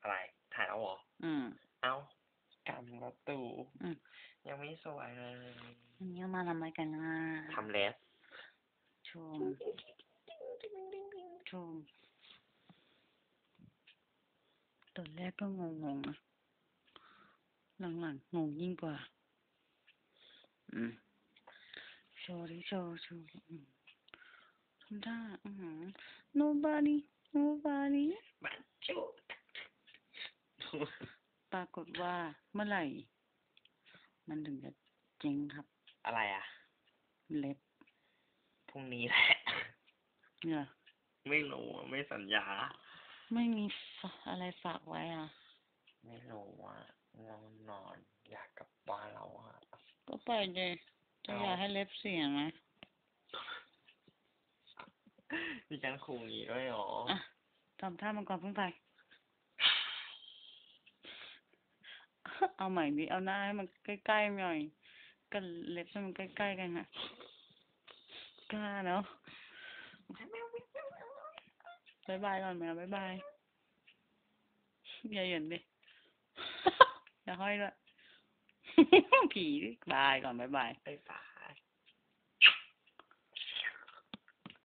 อะไรถ่ายแล้วเหรอเอากำประตูยังไม่สวยเลยอันนี้มาทำอะไรกันนะทำเลสชมตอนแรกก็งงๆนะหลังๆงงยิ่งกว่าโชว์ดิโชว์ทำท่าnobody บันจุ ปรากฏว่าเมื่อไหร่ มันถึงจะเจ๊งครับ อะไรอ่ะ เล็บ พรุ่งนี้แหละ เนี่ย ไม่รู้ไม่สัญญา ไม่มีอะไรฝากไว้อ่ะ ไม่รู้ว่าง่วงนอนอยากกลับบ้านเราอ่ะ ก็ไปเลยจะอยากให้เล็บเสียไหม มีการขู่อย่างนี้ด้วยหรอทำท่ามังกรเพิ่งไป เอาใหม่ดิเอาหน้าให้มันใกล้ๆหน่อยกับเล็บให้มันใกล้ๆกันนะกล้าเนาะบายบายก่อนแมวบายบายอย่าเหยินดิ อย่าห้อยด้วย ผีบายก่อนบายบาย